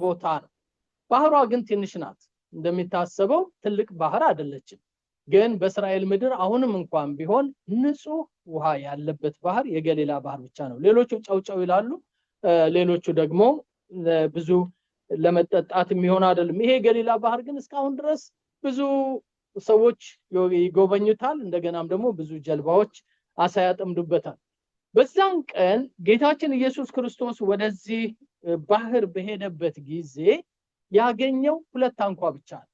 ቦታ ነው። ባህሯ ግን ትንሽ ናት። እንደሚታሰበው ትልቅ ባህር አይደለችም። ግን በእስራኤል ምድር አሁንም እንኳን ቢሆን ንጹህ ውሃ ያለበት ባህር የገሊላ ባህር ብቻ ነው። ሌሎቹ ጨውጨው ይላሉ፣ ሌሎቹ ደግሞ ብዙ ለመጠጣት የሚሆን አይደለም። ይሄ ገሊላ ባህር ግን እስካሁን ድረስ ብዙ ሰዎች ይጎበኙታል። እንደገናም ደግሞ ብዙ ጀልባዎች አሳ ያጠምዱበታል። በዛን ቀን ጌታችን ኢየሱስ ክርስቶስ ወደዚህ ባህር በሄደበት ጊዜ ያገኘው 2 ታንኳ ብቻ ነው።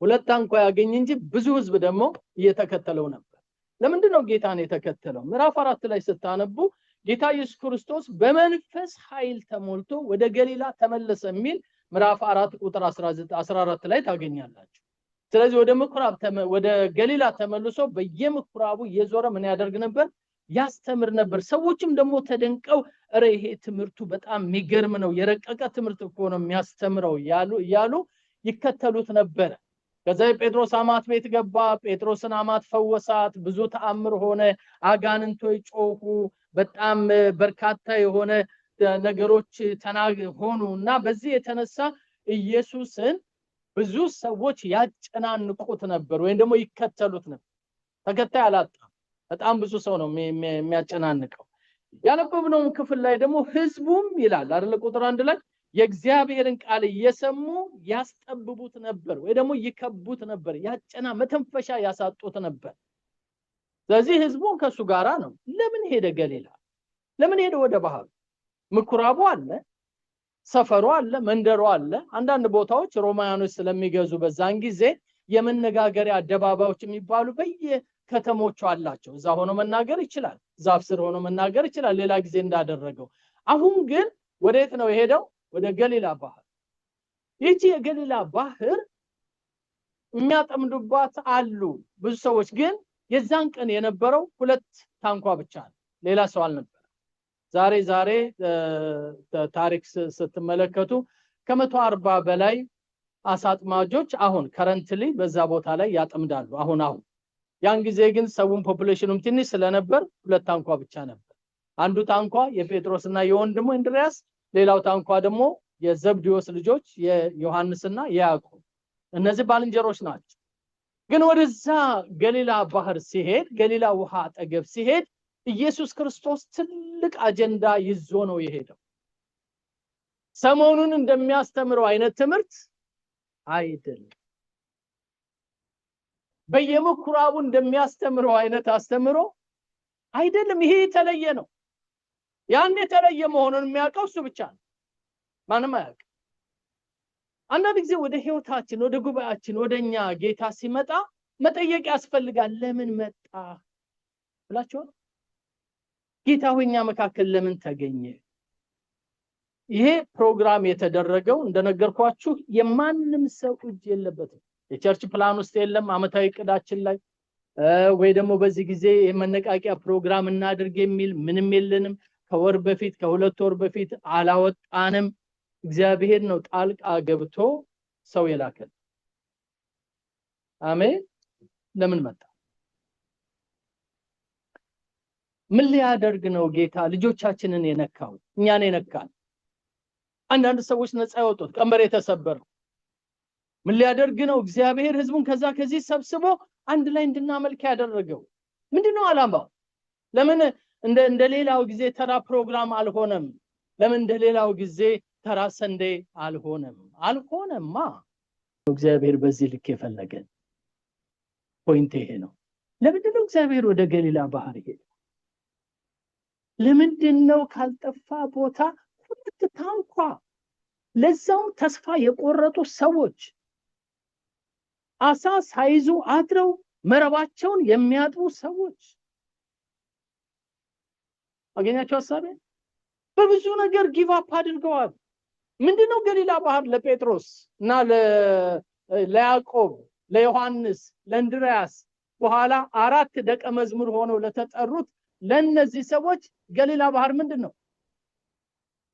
2 ታንኳ ያገኘ እንጂ ብዙ ህዝብ ደግሞ እየተከተለው ነበር። ለምንድን ነው ጌታን የተከተለው? ምዕራፍ 4 ላይ ስታነቡ ጌታ ኢየሱስ ክርስቶስ በመንፈስ ኃይል ተሞልቶ ወደ ገሊላ ተመለሰ የሚል ምዕራፍ 4 ቁጥር 14 ላይ ታገኛላችሁ። ስለዚህ ወደ ገሊላ ተመልሶ በየምኩራቡ እየዞረ ምን ያደርግ ነበር? ያስተምር ነበር። ሰዎችም ደግሞ ተደንቀው ይሄ ትምህርቱ በጣም የሚገርም ነው፣ የረቀቀ ትምህርት እኮ ነው የሚያስተምረው ያሉ ይከተሉት ነበር። ከዛ ጴጥሮስ አማት ቤት ገባ። ጴጥሮስን አማት ፈወሳት። ብዙ ተአምር ሆነ። አጋንንቶች ጮሁ። በጣም በርካታ የሆነ ነገሮች ሆኑና በዚህ የተነሳ ኢየሱስን ብዙ ሰዎች ያጨናንቁት ነበር ወይም ደግሞ ይከተሉት ነበር። ተከታይ አላጣም። በጣም ብዙ ሰው ነው የሚያጨናንቀው። ያነበብነው ክፍል ላይ ደግሞ ህዝቡም ይላል አይደል ቁጥር 1 ላይ የእግዚአብሔርን ቃል እየሰሙ ያስጠብቡት ነበር ወይ ደግሞ ይከቡት ነበር፣ መተንፈሻ ያሳጡት ነበር። ስለዚህ ህዝቡ ከሱ ጋራ ነው። ለምን ሄደ ገሊላ? ለምን ሄደ ወደ ባህር? ምኩራቡ አለ፣ ሰፈሩ አለ፣ መንደሩ አለ። አንዳንድ ቦታዎች ሮማውያኖች ስለሚገዙ በዛን ጊዜ የመነጋገሪያ አደባባዮች የሚባሉ በየከተሞቹ አላቸው። እዛ ሆኖ መናገር ይችላል፣ ዛፍ ስር ሆኖ መናገር ይችላል፣ ሌላ ጊዜ እንዳደረገው። አሁን ግን ወዴት ነው የሄደው? ወደ ገሊላ ባህር። ይህቺ የገሊላ ባህር የሚያጠምዱባት አሉ ብዙ ሰዎች። ግን የዛን ቀን የነበረው 2 ታንኳ ብቻ ነው፣ ሌላ ሰው አልነበረ። ዛሬ ታሪክ ስትመለከቱ ከ140 በላይ አሳጥማጆች አሁን ከረንትሊ በዛ ቦታ ላይ ያጠምዳሉ። አሁን ያን ጊዜ ግን ሰውን ፖፑሌሽኑም ትንሽ ስለነበር 2 ታንኳ ብቻ ነበር። አንዱ ታንኳ የጴጥሮስና የወንድሙ እንድሪያስ፣ ሌላው ታንኳ ደግሞ የዘብዴዎስ ልጆች የዮሐንስና የያዕቆብ፣ እነዚህ ባልንጀሮች ናቸው። ግን ወደዛ ገሊላ ባህር ሲሄድ፣ ገሊላ ውሃ አጠገብ ሲሄድ ኢየሱስ ክርስቶስ ትልቅ አጀንዳ ይዞ ነው የሄደው። ሰሞኑን እንደሚያስተምረው አይነት ትምህርት አይደለም። በየምኩራቡ እንደሚያስተምረው አይነት አስተምሮ አይደለም። ይሄ የተለየ ነው። ያን የተለየ መሆኑን የሚያውቀው እሱ ብቻ ነው፣ ማንም አያውቅም። አንዳንድ ጊዜ ወደ ህይወታችን፣ ወደ ጉባኤያችን፣ ወደኛ ጌታ ሲመጣ መጠየቅ ያስፈልጋል። ለምን መጣ ብላችሁ ጌታ ሆይ እኛ መካከል ለምን ተገኘ? ይሄ ፕሮግራም የተደረገው እንደነገርኳችሁ የማንም ሰው እጅ የለበትም። የቸርች ፕላን ውስጥ የለም። አመታዊ ዕቅዳችን ላይ ወይ ደግሞ በዚህ ጊዜ የመነቃቂያ ፕሮግራም እናድርግ የሚል ምንም የለንም። ከወር በፊት ከ2 ወር በፊት አላወጣንም። እግዚአብሔር ነው ጣልቃ ገብቶ ሰው የላከል። አሜን። ለምን መጣ? ምን ሊያደርግ ነው ጌታ ልጆቻችንን የነካው? እኛን የነካል። አንዳንድ ሰዎች ነፃ ያወጡት ቀንበር የተሰበረው ምን ሊያደርግ ነው? እግዚአብሔር ህዝቡን ከዚህ ሰብስቦ አንድ ላይ እንድናመልክ ያደረገው ምንድነው ዓላማው? ለምን እንደሌላው ጊዜ ተራ ፕሮግራም አልሆነም? ለምን እንደሌላው ጊዜ ተራ ሰንዴ አልሆነማ? እግዚአብሔር በዚህ ልክ የፈለገን ፖይንት ይሄ ነው። ለምንድነው እግዚአብሔር ወደ ገሊላ ባህር ሄደ? ለምንድነው ካልጠፋ ቦታ 2 ታንኳ፣ ለዛው ተስፋ የቆረጡ ሰዎች አሳ ሳይዙ አድረው መረባቸውን የሚያጥቡ ሰዎች አገኛቸው ሐሳቤ በብዙ ነገር ጊቭ አፕ አድርገዋል። ምንድነው ገሊላ ባህር ለጴጥሮስ እና ለያዕቆብ፣ ለዮሐንስ፣ ለእንድሪያስ በኋላ 4 ደቀ መዝሙር ሆነው ለተጠሩት ለነዚህ ሰዎች ገሊላ ባህር ምንድነው?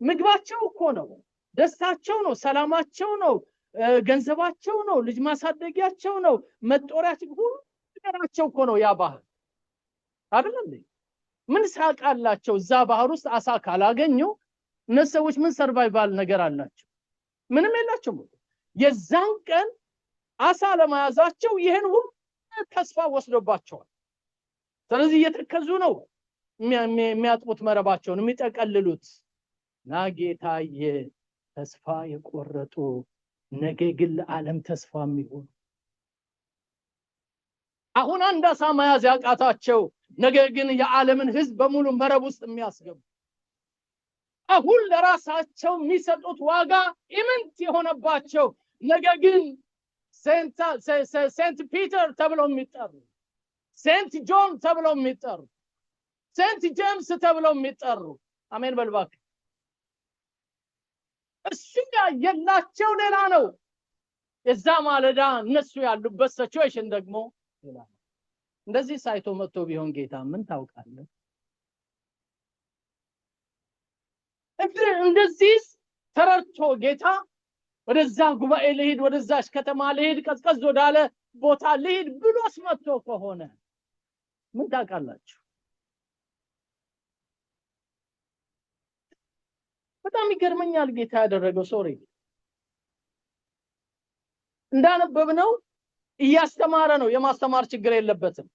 ምግባቸው እኮ ነው፣ ደስታቸው ነው፣ ሰላማቸው ነው፣ ገንዘባቸው ነው፣ ልጅ ማሳደጊያቸው ነው፣ መጦሪያቸው ሁሉ ነገራቸው እኮ ነው ያ ባህር አይደል እንዴ? ምን ሳቃላቸው እዛ ባህር ውስጥ አሳ ካላገኙ እነዚህ ሰዎች ምን ሰርቫይቫል ነገር አላቸው? ምንም የላቸውም። የዛን ቀን አሳ ለማያዛቸው ይሄን ሁሉ ተስፋ ወስዶባቸዋል። ስለዚህ እየተከዙ ነው የሚያጥቡት መረባቸውን የሚጠቀልሉት። ና ጌታ የተስፋ የቆረጡ ነገ ግን ለዓለም ተስፋ የሚሆኑ አሁን አንድ አሳ መያዝ ያቃታቸው ነገር ግን የዓለምን ሕዝብ በሙሉ መረብ ውስጥ የሚያስገቡ አሁን ለራሳቸው የሚሰጡት ዋጋ ኢምንት የሆነባቸው ነገር ግን ሴንት ፒተር ተብለው የሚጠሩ ሴንት ጆን ተብለው የሚጠሩ ሴንት ጄምስ ተብለው የሚጠሩ አሜን በልባክ እሱ የላቸው ሌላ ነው። የዛ ማለዳ እነሱ ያሉበት ሲቹዌሽን ደግሞ ሌላ ነው። እንደዚህ ሳይቶ መጥቶ ቢሆን ጌታ ምን ታውቃለህ? እንደዚህ ተረርቶ ጌታ ወደዛ ጉባኤ ልሂድ ወደዛሽ ከተማ ልሂድ ቀዝቀዝ ወዳለ ቦታ ልሂድ ብሎስ መጥቶ ከሆነ ምን ታውቃላችሁ? በጣም ይገርመኛል ጌታ ያደረገው። ሶሪ እንዳነበብነው እያስተማረ ነው። የማስተማር ችግር የለበትም።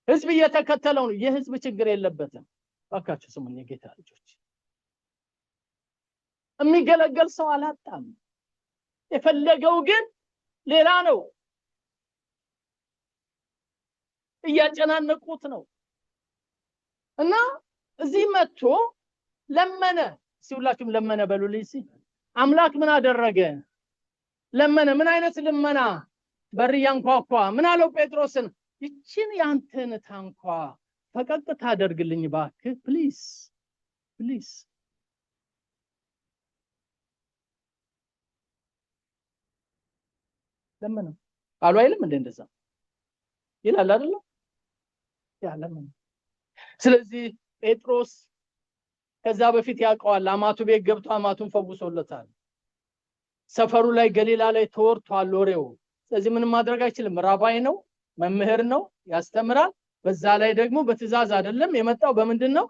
ህዝብ እየተከተለው ነው። የህዝብ ችግር የለበትም። ባካችሁ ስሙኝ የጌታ ልጆች፣ የሚገለገል ሰው አላጣም። የፈለገው ግን ሌላ ነው። እያጨናነቁት ነው እና እዚህ መጥቶ ለመነ። ሲውላችሁም ለመነ በሉልኝ። አምላክ ምን አደረገ? ለመነ። ምን አይነት ልመና? በር ያንኳኳ። ምን አለው ጴጥሮስን? ይችን ያንተን ታንኳ ፈቀቅ ታደርግልኝ ባክህ ፕሊዝ ፕሊዝ። ለመነ ቃሉ አይልም እንደ እንደዛ ይላል አይደል? ያለምን። ስለዚህ ጴጥሮስ ከዛ በፊት ያውቀዋል። አማቱ ቤት ገብቶ አማቱን ፈውሶለታል። ሰፈሩ ላይ ገሊላ ላይ ተወርቷል ወሬው። ስለዚህ ምንም ማድረግ አይችልም። ራባይ ነው፣ መምህር ነው፣ ያስተምራል። በዛ ላይ ደግሞ በትእዛዝ አይደለም የመጣው። በምንድነው?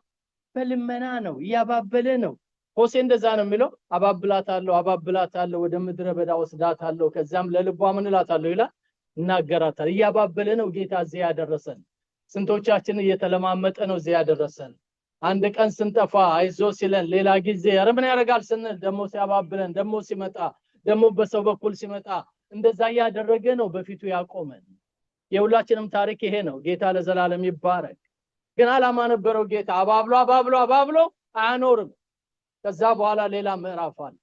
በልመና ነው። እያባበለ ነው። ሆሴ እንደዛ ነው የሚለው፣ አባብላታለሁ ወደ ምድረ በዳ ወስዳታለሁ፣ ከዛም ለልቧ ምን እላታለሁ ይላል፣ እናገራታል። እያባበለ ነው ጌታ እዚህ ያደረሰን። ስንቶቻችን እየተለማመጠ ነው እዚህ ያደረሰን። አንድ ቀን ስንጠፋ አይዞ ሲለን፣ ሌላ ጊዜ ኧረ ምን ያደርጋል ስንል ደግሞ ሲያባብለን፣ ደግሞ ሲመጣ ደግሞ በሰው በኩል ሲመጣ እንደዛ ያደረገ ነው በፊቱ ያቆመን። የሁላችንም ታሪክ ይሄ ነው። ጌታ ለዘላለም ይባረክ። ግን ዓላማ ነበረው ጌታ። አባብሎ አያኖርም። ከዛ በኋላ ሌላ ምዕራፍ አለ።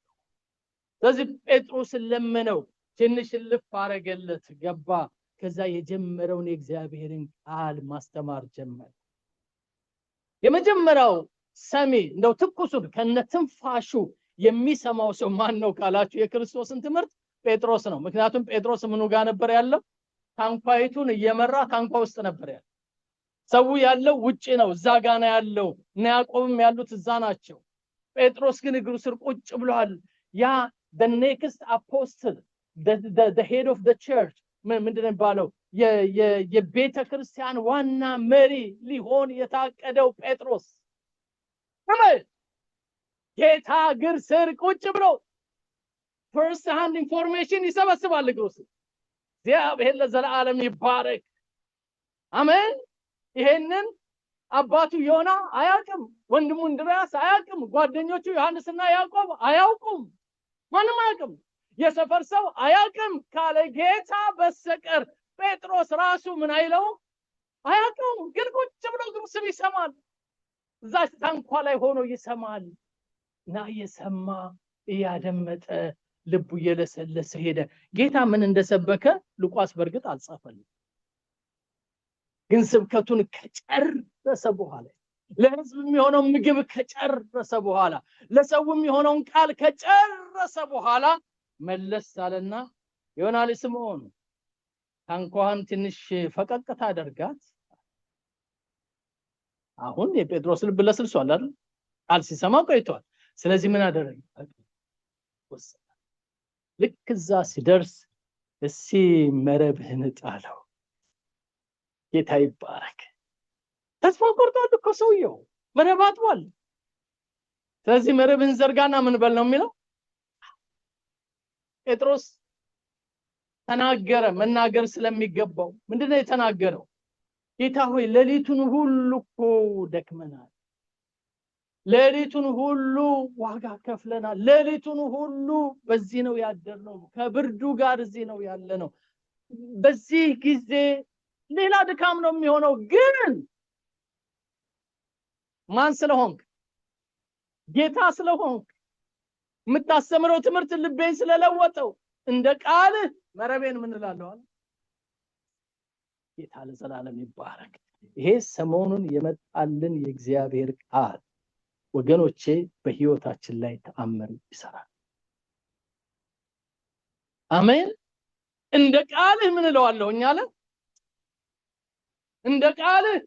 ስለዚህ ጴጥሮስ ለመነው፣ ትንሽ ልፍ አረገለት፣ ገባ። ከዛ የጀመረውን የእግዚአብሔርን ቃል ማስተማር ጀመረ። የመጀመሪያው ሰሚ እንደው ትኩሱን ከነትንፋሹ የሚሰማው ሰው ማን ነው ካላችሁ የክርስቶስን ትምህርት ጴጥሮስ ነው። ምክንያቱም ጴጥሮስ ምኑ ጋር ነበር ያለው? ታንኳይቱን እየመራ ታንኳ ውስጥ ነበር ያለው። ሰው ያለው ውጪ ነው፣ እዛ ጋር ነው ያለው። እና ያዕቆብም ያሉት እዛ ናቸው። ጴጥሮስ ግን እግሩ ስር ቁጭ ብሏል። ያ the next apostle, the head of the church ምንድነው ባለው የቤተ ክርስቲያን ዋና መሪ ሊሆን የታቀደው ጴጥሮስ ጌታ እግር ስር ቁጭ ብሎ first hand information ይሰበስባል እግሩ ስር። እግዚአብሔር ለዘላለም ይባረክ። አሜን። ይሄንን አባቱ ዮና አያውቅም፣ ወንድሙ እንድርያስ አያውቅም፣ ጓደኞቹ ዮሐንስና ያዕቆብ አያውቁም፣ ማንም አያውቅም፣ የሰፈር ሰው አያውቅም ካለ ጌታ በስተቀር ጴጥሮስ ራሱ ምን አይለው አያውቅም። ግን ቁጭ ብሎ እግሩ ስር ይሰማል። እዛ ታንኳ ላይ ሆኖ ይሰማል እና እየሰማ እያደመጠ ልቡ እየለሰለሰ ሄደ። ጌታ ምን እንደሰበከ ሉቃስ በርግጥ አልጻፈልም። ግን ስብከቱን ከጨረሰ በኋላ ለሕዝብ የሚሆነው ምግብ ከጨረሰ በኋላ ለሰው የሚሆነውን ቃል ከጨረሰ በኋላ መለስ አለና ዮና ልጅ ስምዖን ታንኳን ትንሽ ፈቀቅ ታደርጋት። አሁን የጴጥሮስ ልብ ለስልሷል አይደል? ቃል ሲሰማ ቆይቷል። ስለዚህ ምን አደረገ? ልክ እዛ ሲደርስ እሲ መረብህን ጣለው። ጌታ ይባረክ። ተስፋ ቆርጧል እኮ ሰውየው፣ መረብ አጥቧል። ስለዚህ መረብህን ዘርጋና ምን በል ነው የሚለው? ጴጥሮስ ተናገረ መናገር ስለሚገባው ምንድነው የተናገረው? ጌታ ሆይ ሌሊቱን ሁሉ እኮ ደክመናል፣ ሌሊቱን ሁሉ ዋጋ ከፍለናል፣ ሌሊቱን ሁሉ በዚህ ነው ያደርነው፣ ከብርዱ ጋር እዚህ ነው ያለነው፣ በዚህ ጊዜ ሌላ ድካም ነው የሚሆነው። ግን ማን ስለሆንክ? ጌታ ስለሆንክ፣ የምታስተምረው ትምህርት ልቤን ስለለወጠው እንደ ቃልህ መረቤን ምን እላለሁ አለ። ጌታ ለዘላለም ይባረክ። ይሄ ሰሞኑን የመጣልን የእግዚአብሔር ቃል ወገኖቼ በህይወታችን ላይ ተአምር ይሰራል። አሜን። እንደ ቃልህ ምን እለዋለሁኝ አለ። እንደ ቃልህ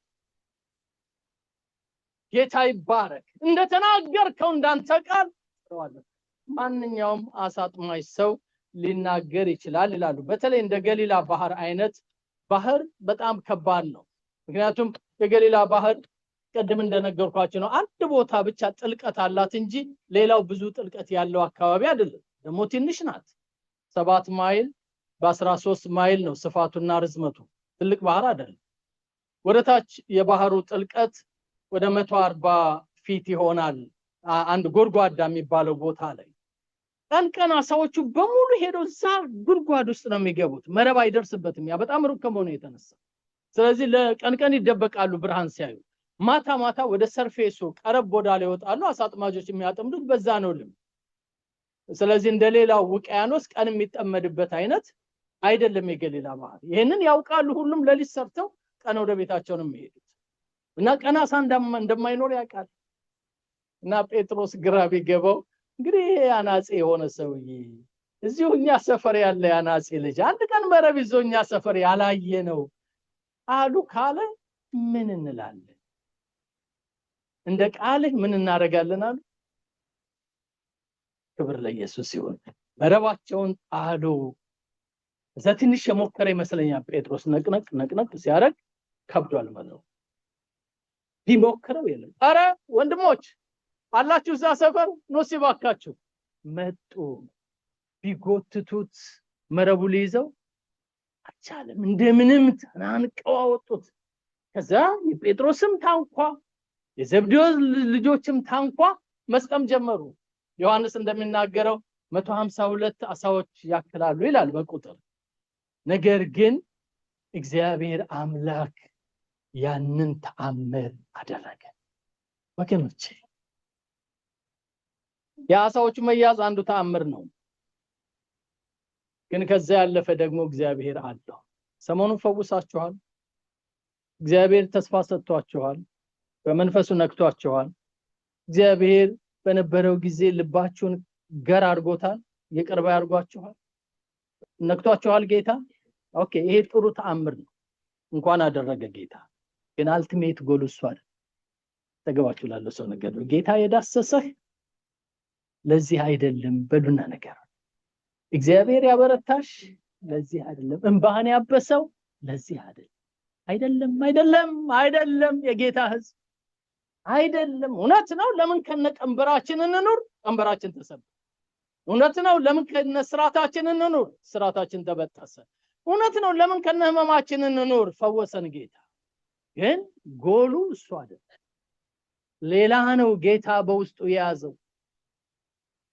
ጌታ ይባረክ። እንደተናገርከው እንዳንተ ቃል እለዋለሁ። ማንኛውም አሳጥማጅ ሰው ሊናገር ይችላል ይላሉ። በተለይ እንደ ገሊላ ባህር አይነት ባህር በጣም ከባድ ነው። ምክንያቱም የገሊላ ባህር ቀደም እንደነገርኳችሁ ነው፣ አንድ ቦታ ብቻ ጥልቀት አላት እንጂ ሌላው ብዙ ጥልቀት ያለው አካባቢ አይደለም። ደግሞ ትንሽ ናት። 7 ማይል በ13 ማይል ነው ስፋቱና ርዝመቱ። ትልቅ ባህር አይደለም። ወደታች የባህሩ ጥልቀት ወደ 140 ፊት ይሆናል። አንድ ጎድጓዳ የሚባለው ቦታ ላይ ቀን አሳዎቹ በሙሉ ሄደው እዛ ጉድጓድ ውስጥ ነው የሚገቡት። መረብ አይደርስበትም፣ ያ በጣም ሩቅ ከመሆኑ የተነሳ። ስለዚህ ለቀን ይደበቃሉ ብርሃን ሲያዩ። ማታ ወደ ሰርፌሱ ቀረብ ወዳለ ይወጣሉ። አሳጥማጆች የሚያጠምዱት በዛ ነው ልም። ስለዚህ እንደሌላው ውቅያኖስ ቀን የሚጠመድበት አይነት አይደለም የገሊላ ባህር። ይሄንን ያውቃሉ ሁሉም። ለሊት ሰርተው ቀን ወደ ቤታቸው ነው የሚሄዱት እና ቀን አሳ እንደማይኖር ያውቃል። እና ጴጥሮስ ግራ ቢገባው እንግዲህ ይሄ አናጺ የሆነ ሰውዬ እዚሁ እኛ ሰፈር ያለ አናጺ ልጅ አንድ ቀን መረብ ይዞ እኛ ሰፈር ያላየ ነው አሉ ካለ ምን እንላለን? እንደ ቃልህ ምን እናደርጋለን አሉ። ክብር ለኢየሱስ ይሁን። መረባቸውን ጣሉ። እዛ ትንሽ የሞከረ ይመስለኛል ጴጥሮስ። ነቅነቅ ሲያደርግ ከብዷል ማለት ነው። ቢሞክረው የለም። አረ ወንድሞች አላችሁ እዛ ሰፈር ኑ ሲባካችሁ መጡ። ቢጎትቱት መረቡ ሊይዘው አልቻለም። እንደምንም ተናንቀው አወጡት። ከዛ የጴጥሮስም ታንኳ የዘብዴዎስ ልጆችም ታንኳ መስጠም ጀመሩ። ዮሐንስ እንደሚናገረው 152 አሳዎች ያክላሉ ይላል በቁጥር። ነገር ግን እግዚአብሔር አምላክ ያንን ተአምር አደረገ። ወገኖቼ የአሳዎቹ መያዝ አንዱ ተአምር ነው። ግን ከዛ ያለፈ ደግሞ እግዚአብሔር አለው። ሰሞኑን ፈውሳችኋል። እግዚአብሔር ተስፋ ሰጥቷችኋል። በመንፈሱ ነክቷችኋል። እግዚአብሔር በነበረው ጊዜ ልባችሁን ገር አድርጎታል። የቅርብ ያርጓችኋል። ነክቷችኋል ጌታ። ኦኬ፣ ይሄ ጥሩ ተአምር ነው። እንኳን አደረገ ጌታ። ግን አልቲሜት ጎል እሱ አይደል። ተገባችሁ ላለው ሰው ነገር ጌታ የዳሰሰህ ለዚህ አይደለም በሉና ነገር። እግዚአብሔር ያበረታሽ ለዚህ አይደለም። እንባህን ያበሰው ለዚህ አይደለም። የጌታ ሕዝብ አይደለም። እውነት ነው። ለምን ከነቀንበራችን እንኑር? ቀንበራችን ተሰበረ። እውነት ነው። ለምን ከነስራታችን እንኑር? ስራታችን ተበጠሰ። እውነት ነው። ለምን ከነህመማችን እንኑር? ፈወሰን ጌታ። ግን ጎሉ እሱ አይደለም፣ ሌላ ነው ጌታ በውስጡ የያዘው።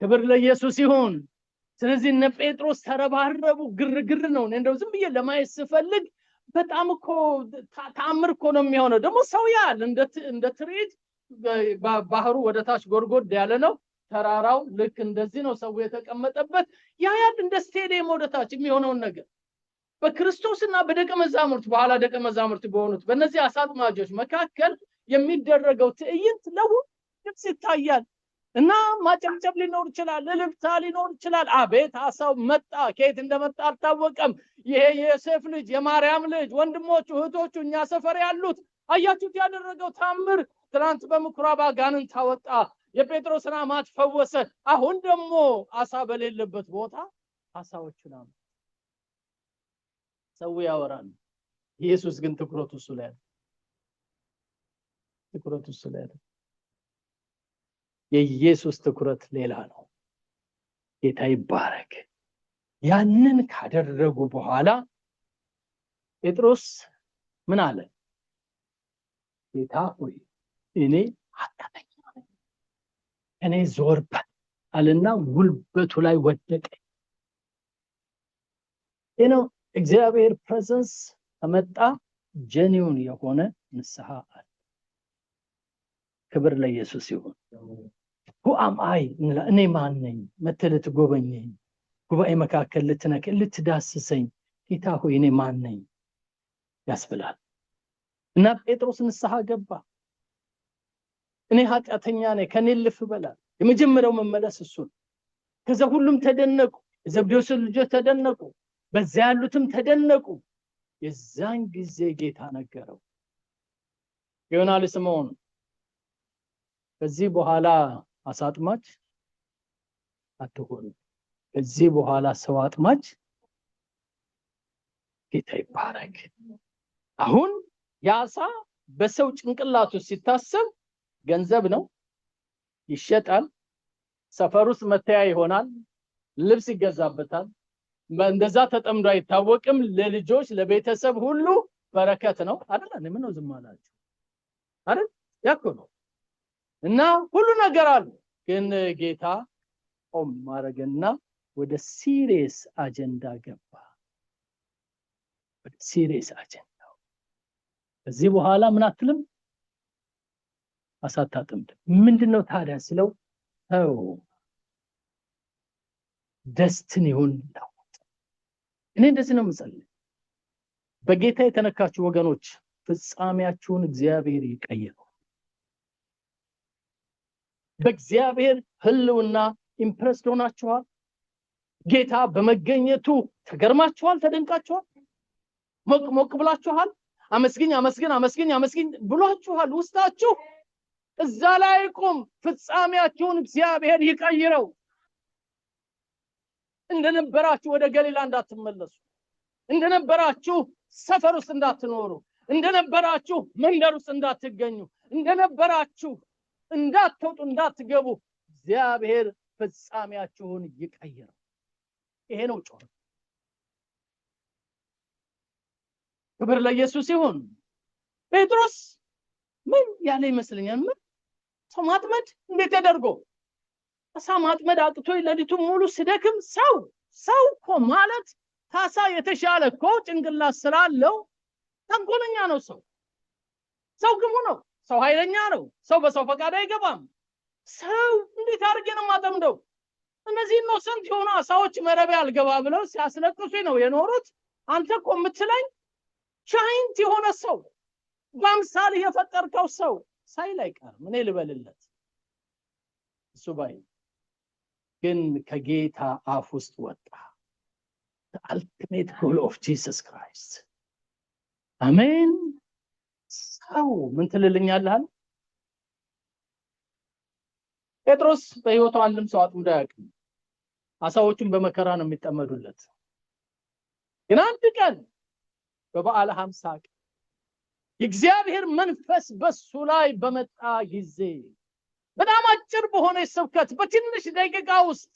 ክብር ለኢየሱስ ይሁን። ስለዚህ እነ ጴጥሮስ ተረባረቡ። ግርግር ነው። እንደው ዝም ብዬ ለማየት ስፈልግ በጣም እኮ ተአምር እኮ ነው የሚሆነው። ደግሞ ሰው ያል እንደ ትርኢት ባህሩ ወደታች ጎርጎድ ያለ ነው። ተራራው ልክ እንደዚህ ነው ሰው የተቀመጠበት። ያያል እንደ ስቴዲየም ወደታች የሚሆነውን ነገር በክርስቶስና በደቀ መዛሙርት በኋላ ደቀ መዛሙርት በሆኑት በእነዚህ አሳጥማጆች መካከል የሚደረገው ትዕይንት ለሁሉም ይታያል። እና ማጨብጨብ ሊኖር ይችላል፣ እልልታ ሊኖር ይችላል። አቤት አሳው መጣ፣ ከየት እንደመጣ አልታወቀም። ይሄ የዮሴፍ ልጅ የማርያም ልጅ ወንድሞቹ እህቶቹ እኛ ሰፈር ያሉት አያችሁት ያደረገው ታምር። ትናንት በምኩራብ አጋንንት አወጣ፣ የጴጥሮስን አማት ፈወሰ። አሁን ደግሞ አሳ በሌለበት ቦታ አሳዎቹን አመጣ። ሰው ያወራል። ኢየሱስ ግን ትኩረቱ እሱ ላይ ነው። የኢየሱስ ትኩረት ሌላ ነው። ጌታ ይባረክ። ያንን ካደረጉ በኋላ ጴጥሮስ ምን አለ? ጌታ ሆይ እኔ ኃጢአተኛ ነኝ፣ እኔ ዞር በል አለና ጉልበቱ ላይ ወደቀ። እግዚአብሔር ፕሬዘንስ ከመጣ ጀኒውን የሆነ ንስሐ አለ። ክብር ለኢየሱስ ይሁን። who am I? እኔ ማን ነኝ? መተህ ልትጎበኘኝ፣ ጉባኤ መካከል ልትዳስሰኝ፣ ጌታ ሆይ እኔ ማን ነኝ ያስብላል። እና ጴጥሮስ ንስሐ ገባ። እኔ ኃጢአተኛ ነኝ፣ ከኔ ልፍ በላል። የመጀመሪያው መመለስ እሱ ነው። ከዛ ሁሉም ተደነቁ። የዘብዴዎስ ልጆች ተደነቁ፣ በዚያ ያሉትም ተደነቁ። የዛን ጊዜ ጌታ ነገረው፣ ዮና ለስምዖን ከዚህ በኋላ አሳ አጥማጅ አትሆኑ፣ ከዚህ በኋላ ሰው አጥማጅ። ጌታ ይባረክ። አሁን ያሳ በሰው ጭንቅላቱ ሲታሰብ ገንዘብ ነው፣ ይሸጣል፣ ሰፈር ውስጥ መተያ ይሆናል፣ ልብስ ይገዛበታል። እንደዛ ተጠምዶ አይታወቅም። ለልጆች ለቤተሰብ ሁሉ በረከት ነው አይደል? ምን ነው ዝም አላችሁ አይደል? ያኮ ነው። እና ሁሉ ነገር አለ። ግን ጌታ ቆም ማረገና ወደ ሲሪየስ አጀንዳ ገባ። ወደ ሲሪየስ አጀንዳ። ከዚህ በኋላ ምን አትልም? አሳታጥምድ ምንድነው ታዲያ ስለው ደስቲኒውን ነው። እኔ እንደዚህ ነው የምጸልይ። በጌታ የተነካችሁ ወገኖች ፍጻሜያችሁን እግዚአብሔር ይቀይረው። በእግዚአብሔር ህልውና ኢምፕረስድ ሆናችኋል? ጌታ በመገኘቱ ተገርማችኋል? ተደንቃችኋል? ሞቅ ብላችኋል? አመስግኝ ብሏችኋል? ውስጣችሁ እዛ ላይ ቁም። ፍጻሜያችሁን እግዚአብሔር ይቀይረው። እንደነበራችሁ ወደ ገሊላ እንዳትመለሱ፣ እንደነበራችሁ ሰፈር ውስጥ እንዳትኖሩ፣ እንደነበራችሁ መንደር ውስጥ እንዳትገኙ፣ እንደነበራችሁ እንዳትወጡ እንዳትገቡ እግዚአብሔር ፍጻሜያችሁን ይቀይረው። ይሄ ነው ጮህ። ክብር ለኢየሱስ ይሁን። ጴጥሮስ ምን ያለ ይመስለኛል? ምን ሰው ማጥመድ እንዴት ተደርጎ አሳ ማጥመድ አቅቶኝ ለሊቱን ሙሉ ስደክም ሰው እኮ ማለት ታሳ የተሻለ እኮ ጭንቅላት ስላለው ተንኮለኛ ነው። ሰው ግሙ ነው። ሰው ኃይለኛ ነው። ሰው በሰው ፈቃድ አይገባም። ሰው እንዴት አድርጌ ነው ማጠምደው? እነዚህ ኢኖሰንት የሆኑ አሳዎች መረብ ያልገባ ብለው ሲያስለቅሱኝ ነው የኖሩት። አንተ እኮ የምትለኝ ቻይንት የሆነ ሰው በአምሳል የፈጠርከው ሰው ሳይል አይቀርም። ምን ልበልለት? እሱ ባይ ግን ከጌታ አፍ ውስጥ ወጣ። the ultimate goal of Jesus Christ. አሜን። ሰው ምን ትልልኛለህ? ጴጥሮስ በህይወቱ አንድም ሰው አጥምዶ አያውቅም። አሳዎቹን በመከራ ነው የሚጠመዱለት። ግን አንድ ቀን በበዓለ ሃምሳ ቀን የእግዚአብሔር መንፈስ በሱ ላይ በመጣ ጊዜ በጣም አጭር በሆነ ስብከት በትንሽ ደቂቃ ውስጥ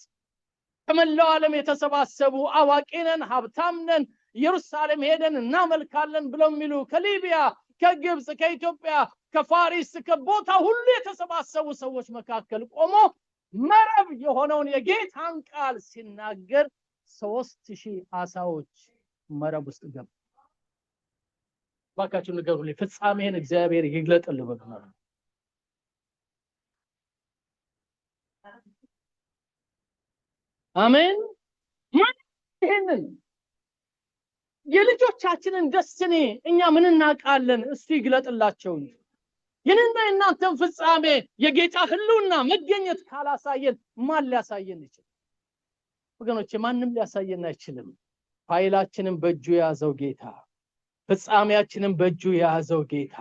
ከመላው ዓለም የተሰባሰቡ አዋቂነን ሀብታምነን ኢየሩሳሌም ሄደን እናመልካለን ብለው የሚሉ ከሊቢያ፣ ከግብጽ፣ ከኢትዮጵያ፣ ከፋሪስ ከቦታ ሁሉ የተሰባሰቡ ሰዎች መካከል ቆሞ መረብ የሆነውን የጌታን ቃል ሲናገር 3000 አሳዎች መረብ ውስጥ ገቡ። ባካችሁ ንገሩልኝ፣ ፍጻሜን እግዚአብሔር ይግለጥልህ በግናል። አሜን። ይሄንን የልጆቻችንን ደስቲኒ እኛ ምን እናውቃለን? እስቲ ይግለጥላቸው። የኔና የእናንተን ፍጻሜ የጌታ ህልውና መገኘት ካላሳየን ማን ሊያሳየን ይችላል? ወገኖቼ ማንም ሊያሳየን አይችልም። ኃይላችንን በእጁ የያዘው ጌታ፣ ፍጻሜያችንን በእጁ የያዘው ጌታ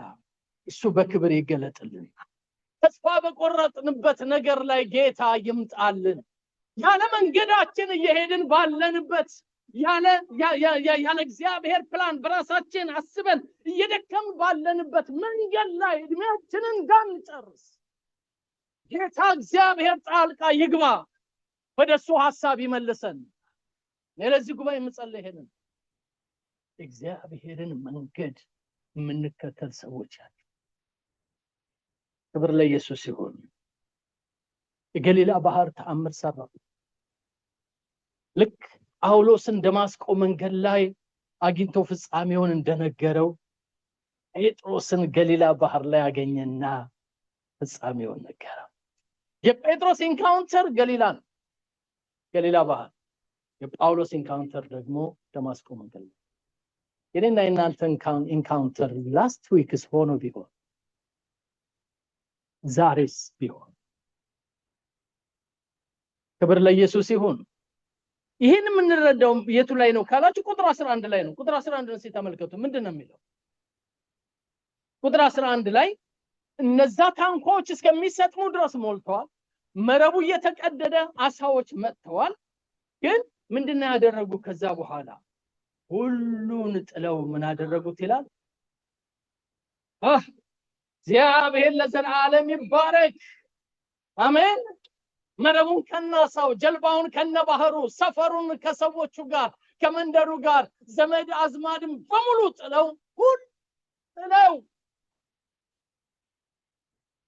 እሱ በክብር ይገለጥልን። ተስፋ በቆረጥንበት ነገር ላይ ጌታ ይምጣልን። ያለ መንገዳችን እየሄድን ባለንበት ያለ እግዚአብሔር ፕላን በራሳችን አስበን እየደከም ባለንበት መንገድ ላይ እድሜያችንን እንዳንጨርስ ጌታ እግዚአብሔር ጣልቃ ይግባ፣ ወደሱ ሐሳብ ይመልሰን። ለዚህ ጉባኤ የምጸልይ ይሄንን እግዚአብሔርን መንገድ የምንከተል ሰዎች አሉ። ክብር ለኢየሱስ ይሁን። የገሊላ ባህር ተአምር ሰራ። ልክ ጳውሎስን ደማስቆ መንገድ ላይ አግኝቶ ፍጻሜውን እንደነገረው ጴጥሮስን ገሊላ ባህር ላይ አገኘና ፍጻሜውን ነገረው። የጴጥሮስ ኢንካውንተር ገሊላ ነው፣ ገሊላ ባህር። የጳውሎስ ኢንካውንተር ደግሞ ደማስቆ መንገድ ላይ። የኔና የናንተ ኢንካውንተር ላስት ዊክስ ሆኖ ቢሆን ዛሬስ ቢሆን ክብር ለኢየሱስ ይሁን። ይሄን የምንረዳው የቱ ላይ ነው ካላችሁ ቁጥር 11 ላይ ነው። ቁጥር 11ን ሲተመልከቱ ምንድነው የሚለው? ቁጥር 11 ላይ እነዛ ታንኳዎች እስከሚሰጥሙ ድረስ ሞልተዋል፣ መረቡ እየተቀደደ አሳዎች መጥተዋል። ግን ምንድነው ያደረጉ? ከዛ በኋላ ሁሉን ጥለው ምን አደረጉት ይላል? እግዚአብሔር ለዘላለም ይባረክ። አሜን። መረቡን ከናሳው፣ ጀልባውን ከነባህሩ፣ ሰፈሩን ከሰዎቹ ጋር ከመንደሩ ጋር ዘመድ አዝማድም በሙሉ ጥለው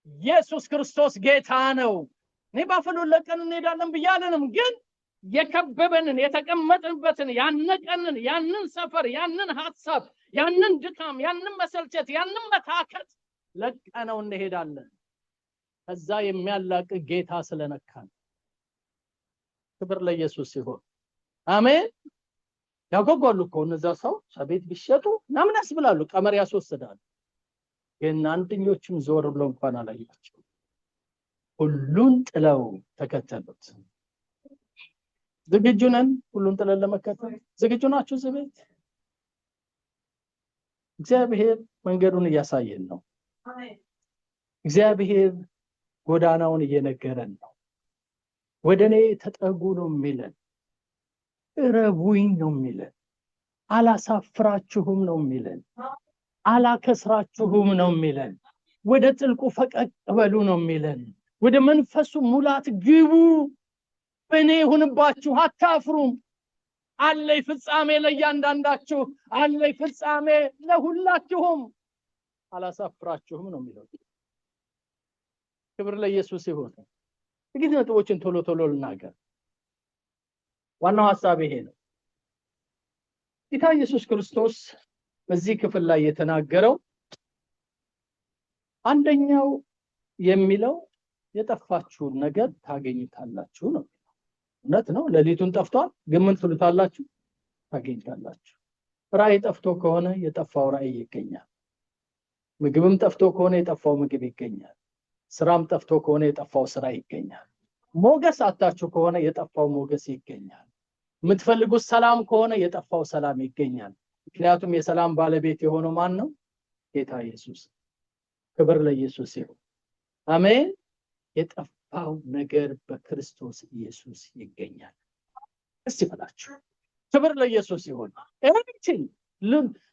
ኢየሱስ ክርስቶስ ጌታ ነው። እኔ ባፈሉን ለቀን እንሄዳለን ብያለንም፣ ግን የከበበንን የተቀመጥንበትን ያነቀንን ያንን ሰፈር ያንን ሐሳብ ያንን ድካም ያንን መሰልቸት ያንን መታከት ለቀነው እንሄዳለን። ከዛ የሚያላቅ ጌታ ስለነካን ክብር ለኢየሱስ ይሁን። አሜን። ያጓጓሉ እኮ እነዛ ሰው ቤት ቢሸጡ ምናምን ያስብላሉ፣ ቀመር ያስወስዳሉ። ግን አንድኞቹም ዞር ብለው እንኳን አላዩአቸው፣ ሁሉን ጥለው ተከተሉት። ዝግጁ ነን ሁሉን ጥለን ለመከተል? ዝግጁ ናችሁ? እዚህ ቤት እግዚአብሔር መንገዱን እያሳየን ነው። እግዚአብሔር ጎዳናውን እየነገረን ነው። ወደኔ ተጠጉ ነው የሚለን፣ እረቡኝ ነው የሚለን፣ አላሳፍራችሁም ነው የሚለን፣ አላከስራችሁም ነው የሚለን፣ ወደ ጥልቁ ፈቀቅ በሉ ነው የሚለን፣ ወደ መንፈሱ ሙላት ግቡ፣ በእኔ ይሁንባችሁ አታፍሩም፣ አለይ ፍጻሜ ለእያንዳንዳችሁ፣ አለይ ፍጻሜ ለሁላችሁም፣ አላሳፍራችሁም ነው የሚለው። ክብር ለኢየሱስ ይሁን። ጥቂት ነጥቦችን ቶሎ ቶሎ ልናገር። ዋናው ሐሳብ ይሄ ነው። ጌታ ኢየሱስ ክርስቶስ በዚህ ክፍል ላይ የተናገረው አንደኛው የሚለው የጠፋችሁን ነገር ታገኙታላችሁ ነው። እውነት ነው። ሌሊቱን ጠፍቷል፣ ግን ምን ትሉታላችሁ? ታገኙታላችሁ። ራእይ ጠፍቶ ከሆነ የጠፋው ራእይ ይገኛል። ምግብም ጠፍቶ ከሆነ የጠፋው ምግብ ይገኛል። ስራም ጠፍቶ ከሆነ የጠፋው ስራ ይገኛል። ሞገስ አጣችሁ ከሆነ የጠፋው ሞገስ ይገኛል። የምትፈልጉት ሰላም ከሆነ የጠፋው ሰላም ይገኛል። ምክንያቱም የሰላም ባለቤት የሆነው ማን ነው? ጌታ ኢየሱስ። ክብር ለኢየሱስ ይሁን። አሜን። የጠፋው ነገር በክርስቶስ ኢየሱስ ይገኛል። እስቲ በላችሁ ክብር ለኢየሱስ ይሁን። ኤቭሪቲንግ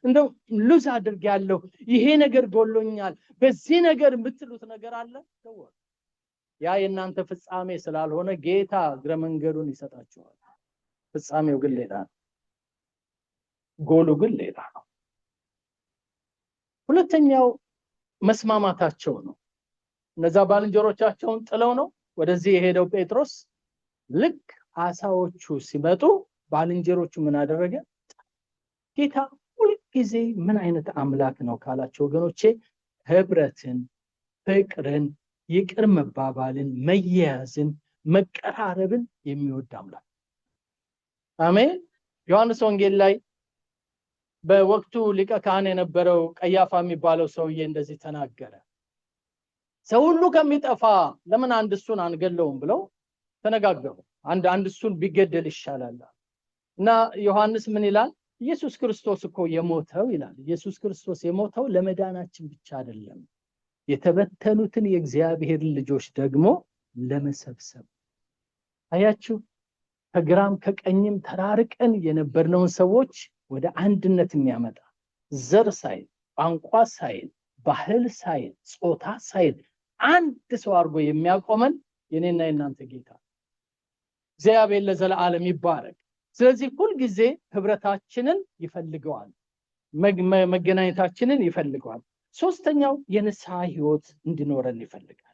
እንደው ሉዝ አድርጌያለሁ፣ ይሄ ነገር ጎሎኛል፣ በዚህ ነገር የምትሉት ነገር አለ ተወው። ያ የእናንተ ፍጻሜ ስላልሆነ ጌታ እግረ መንገዱን ይሰጣችኋል። ፍጻሜው ግን ሌላ ነው፣ ጎሉ ግን ሌላ ነው። ሁለተኛው መስማማታቸው ነው። እነዛ ባልንጀሮቻቸውን ጥለው ነው ወደዚህ የሄደው ጴጥሮስ። ልክ አሳዎቹ ሲመጡ ባልንጀሮቹ ምን አደረገ? ጌታ ሁልጊዜ ምን አይነት አምላክ ነው ካላችሁ ወገኖቼ፣ ህብረትን፣ ፍቅርን፣ ይቅር መባባልን፣ መያያዝን፣ መቀራረብን የሚወድ አምላክ። አሜን። ዮሐንስ ወንጌል ላይ በወቅቱ ሊቀ ካህን የነበረው ቀያፋ የሚባለው ሰውዬ እንደዚህ ተናገረ። ሰው ሁሉ ከሚጠፋ ለምን አንድ እሱን አንገለውም ብለው ተነጋገሩ። አንድ እሱን ቢገደል ይሻላል እና ዮሐንስ ምን ይላል? ኢየሱስ ክርስቶስ እኮ የሞተው ይላል። ኢየሱስ ክርስቶስ የሞተው ለመዳናችን ብቻ አይደለም፣ የተበተኑትን የእግዚአብሔር ልጆች ደግሞ ለመሰብሰብ። አያችሁ፣ ከግራም ከቀኝም ተራርቀን የነበርነውን ሰዎች ወደ አንድነት የሚያመጣ ዘር ሳይል፣ ቋንቋ ሳይል፣ ባህል ሳይል፣ ጾታ ሳይል አንድ ሰው አድርጎ የሚያቆመን የኔና የናንተ ጌታ እግዚአብሔር ለዘላለም ይባረክ። ስለዚህ ሁሉ ጊዜ ህብረታችንን ይፈልገዋል፣ መገናኘታችንን ይፈልገዋል። ሶስተኛው የንስሐ ህይወት እንዲኖረን ይፈልጋል።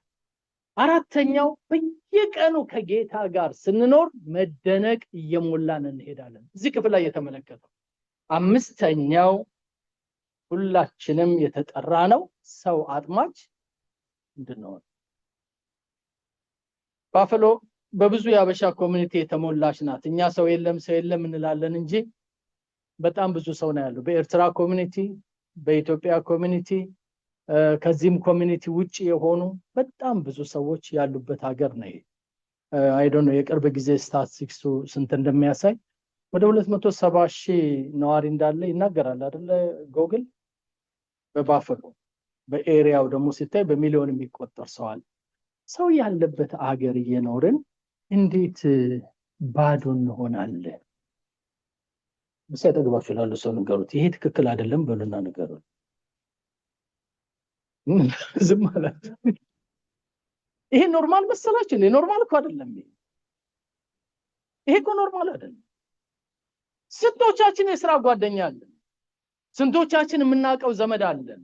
አራተኛው በየቀኑ ከጌታ ጋር ስንኖር መደነቅ እየሞላን እንሄዳለን። እዚህ ክፍል ላይ የተመለከተው አምስተኛው ሁላችንም የተጠራ ነው ሰው አጥማጅ እንድንሆን። ባፈሎ በብዙ የአበሻ ኮሚኒቲ የተሞላች ናት። እኛ ሰው የለም እንላለን እንጂ በጣም ብዙ ሰው ነው ያለው። በኤርትራ ኮሚኒቲ፣ በኢትዮጵያ ኮሚኒቲ፣ ከዚህም ኮሚኒቲ ውጪ የሆኑ በጣም ብዙ ሰዎች ያሉበት ሀገር ነው። አይ ዶንት ኖ የቅርብ ጊዜ ስታቲስቲክሱ ስንት እንደሚያሳይ ወደ 270,000 ነዋሪ እንዳለ ይናገራል አይደለ ጎግል። በባፈሎ በኤሪያው ደግሞ ሲታይ በሚሊዮን የሚቆጠር ሰው አለ። ሰው ያለበት አገር እየኖርን እንዴት ባዶ እንሆናለን? ሲያጠግባችሁ ላሉ ሰው ንገሩት፣ ይሄ ትክክል አይደለም በሉና ንገሩት። ዝም ማለት ይሄ ኖርማል መሰላችሁ? ኖርማል እኮ አይደለም። ይሄ እኮ ኖርማል አይደለም። ስንቶቻችን የሥራ ጓደኛ አለን? ስንቶቻችን የምናውቀው ዘመድ አለን?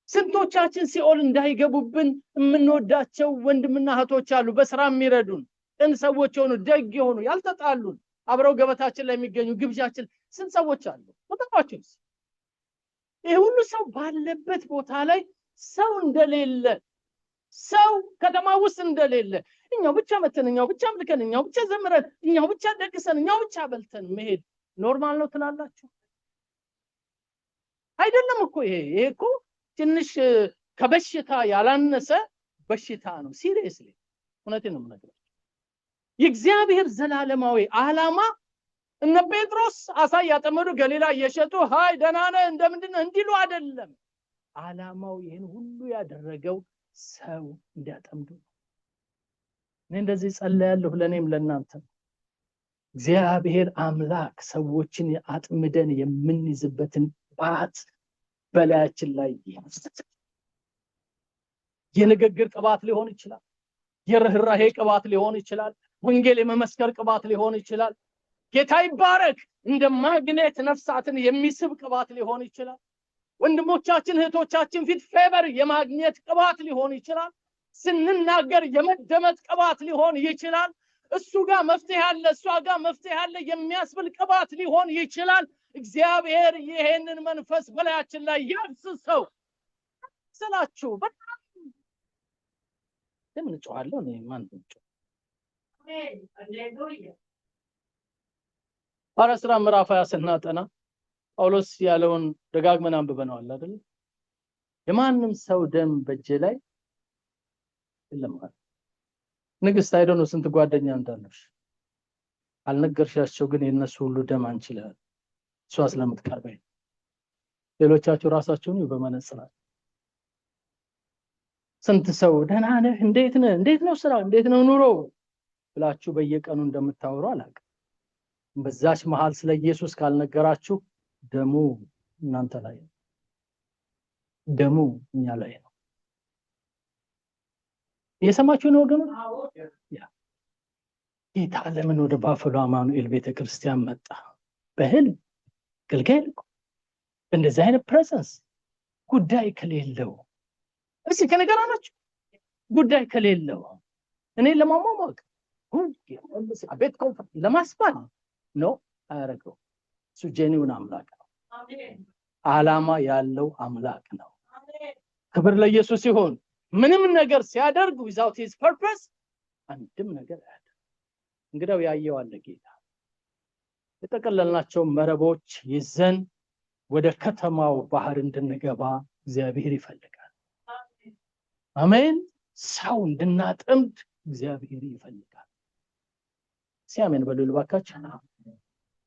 ስንቶቻችን ሲኦል እንዳይገቡብን የምንወዳቸው ወንድምና እህቶች አሉ፣ በስራ የሚረዱን ቅን ሰዎች ሆኑ፣ ደግ የሆኑ ያልተጣሉን፣ አብረው ገበታችን ላይ የሚገኙ ግብዣችን ስንት ሰዎች አሉ? ወጣባችሁ። ይሄ ሁሉ ሰው ባለበት ቦታ ላይ ሰው እንደሌለ፣ ሰው ከተማ ውስጥ እንደሌለ፣ እኛው ብቻ መተን፣ እኛው ብቻ አምልከን፣ እኛው ብቻ ዘምረን፣ እኛው ብቻ ደግሰን፣ እኛው ብቻ በልተን መሄድ ኖርማል ነው ትላላችሁ? አይደለም እኮ ይሄ እኮ ትንሽ ከበሽታ ያላነሰ በሽታ ነው። ሲሪየስሊ እውነቴን ነው የምነግርህ። የእግዚአብሔር ዘላለማዊ ዓላማ እነ ጴጥሮስ አሳ ያጠመዱ ገሊላ እየሸጡ ሃይ ደህና ነህ እንደምንድን ነው እንዲሉ አይደለም። ዓላማው ይሄን ሁሉ ያደረገው ሰው እንዲያጠምዱ ነው። እኔ እንደዚህ ጸልያለሁ ለኔም ለእናንተም። እግዚአብሔር አምላክ ሰዎችን አጥምደን የምንይዝበትን ባት በላያችን ላይ ያስተ የንግግር ቅባት ሊሆን ይችላል፣ የርህራሄ ቅባት ሊሆን ይችላል፣ ወንጌል የመመስከር ቅባት ሊሆን ይችላል። ጌታ ይባረክ። እንደ ማግኔት ነፍሳትን የሚስብ ቅባት ሊሆን ይችላል። ወንድሞቻችን እህቶቻችን ፊት ፌቨር የማግኘት ቅባት ሊሆን ይችላል። ስንናገር የመደመጥ ቅባት ሊሆን ይችላል። እሱ ጋር መፍትሄ አለ፣ እሷ ጋር መፍትሄ አለ የሚያስብል ቅባት ሊሆን ይችላል። እግዚአብሔር ይሄንን መንፈስ በላያችን ላይ ያፍስሰው ስላችሁ በጣም ለምን ጮሃለሁ? እኔ ማን ነው? አሜን ሃሌሉያ። ሐዋርያት ሥራ ምዕራፍ 20 ስናጠና ጳውሎስ ያለውን ደጋግመን አንብበናል አይደል? የማንም ሰው ደም በእጄ ላይ የለም ማለት ንግስት አይደው ስንት ጓደኛ እንዳለሽ አልነገርሻቸው፣ ግን የነሱ ሁሉ ደም አንችላል እሷ ስለምትቀርበኝ። ሌሎቻችሁ ራሳችሁን በመነጽራት ስንት ሰው ደህና ነህ፣ እንዴት ነህ፣ እንዴት ነው ስራ፣ እንዴት ነው ኑሮ ብላችሁ በየቀኑ እንደምታወሩ አላውቅም። በዛች መሃል ስለ ኢየሱስ ካልነገራችሁ ደሙ እናንተ ላይ ነው፣ ደሙ እኛ ላይ ነው። እየሰማችሁ ነው ወገኖች? ጌታ ለምን ወደ ባፈሎ አማኑኤል ቤተክርስቲያን መጣ? በህልም ግልጋይ ልኮ እንደዚህ አይነት ፕሬዘንስ ጉዳይ ከሌለው እስኪ ከነገራናችሁ ጉዳይ ከሌለው እኔ ለማሟሟቅ ቤት ኮንፈርት ለማስባል ነው አያረገው። እሱ ጄኒውን አምላክ ነው። ዓላማ ያለው አምላክ ነው። ክብር ለኢየሱስ ይሁን። ምንም ነገር ሲያደርግ without his purpose አንድም ነገር አያደርግ። እንግዲያው ያየው አለ ጌታ። የተቀለልናቸው መረቦች ይዘን ወደ ከተማው ባህር እንድንገባ እግዚአብሔር ይፈልጋል። አሜን። ሰው እንድናጠምድ እግዚአብሔር ይፈልጋል። ሲያሜን በሉ ልባካችሁ።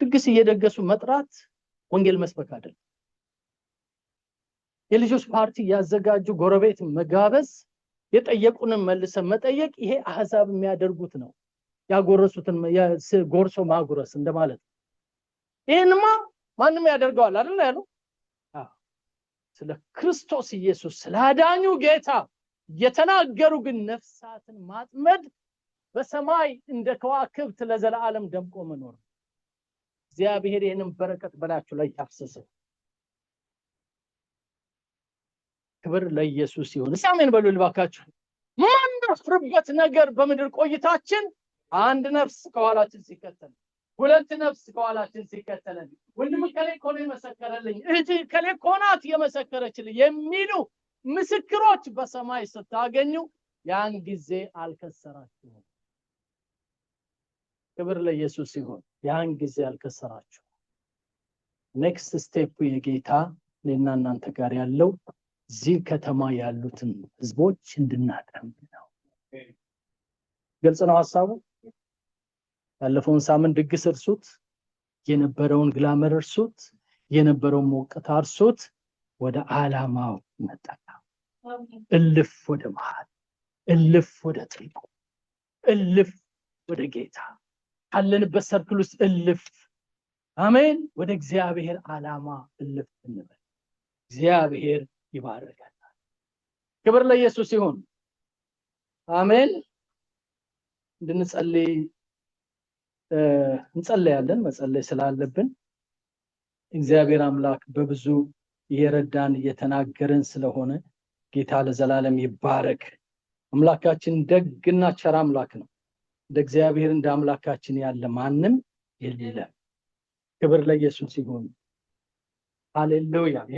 ድግስ እየደገሱ መጥራት ወንጌል መስበክ አይደለም። የልጆች ፓርቲ ያዘጋጁ ጎረቤት መጋበዝ፣ የጠየቁንን መልሰን መጠየቅ፣ ይሄ አህዛብ የሚያደርጉት ነው። ያጎረሱትን ጎርሶ ማጉረስ እንደማለት ነው። ይሄንማ ማንም ያደርገዋል አይደል ያለው? ስለ ክርስቶስ ኢየሱስ ስላዳኙ ጌታ የተናገሩ ግን ነፍሳትን ማጥመድ በሰማይ እንደ ከዋክብት ለዘላለም ደምቆ መኖር። እግዚአብሔር ይሄንን በረከት በላችሁ ላይ ያፍስስ። ክብር ለኢየሱስ ይሁን። አሜን በሉ ልባካችሁ። ማናፍርበት ነገር በምድር ቆይታችን አንድ ነፍስ ከኋላችን ሲከተል፣ ሁለት ነፍስ ከኋላችን ሲከተል፣ ወንድም ከሌ ኮኔ መሰከረልኝ፣ እህት ከሌ ኮናት የመሰከረችልኝ የሚሉ ምስክሮች በሰማይ ስታገኙ ያን ጊዜ አልከሰራችሁም። ክብር ለኢየሱስ ይሁን። ያን ጊዜ አልከሰራችሁም። ኔክስት ስቴፕ የጌታ ለና እናንተ ጋር ያለው እዚህ ከተማ ያሉትን ህዝቦች እንድናጠምድ ነው። ግልጽ ነው ሐሳቡ። ያለፈውን ሳምንት ድግስ እርሱት፣ የነበረውን ግላመር እርሱት፣ የነበረውን ሞቅታ እርሱት፣ ወደ ዓላማው መጣና እልፍ ወደ መሃል፣ እልፍ ወደ ጥልቁ፣ እልፍ ወደ ጌታ ካለንበት ሰርክል ውስጥ እልፍ። አሜን። ወደ እግዚአብሔር ዓላማ እልፍ እንበል። እግዚአብሔር ይባረካል። ክብር ለኢየሱስ ይሁን። አሜን። እንድንጸልይ እንጸልያለን። መጸለይ ስላለብን እግዚአብሔር አምላክ በብዙ የረዳን የተናገረን ስለሆነ ጌታ ለዘላለም ይባረክ። አምላካችን ደግና ቸር አምላክ ነው። እንደ እግዚአብሔር እንደ አምላካችን ያለ ማንም የለም። ክብር ለኢየሱስ ይሁን። ሃሌሉያ።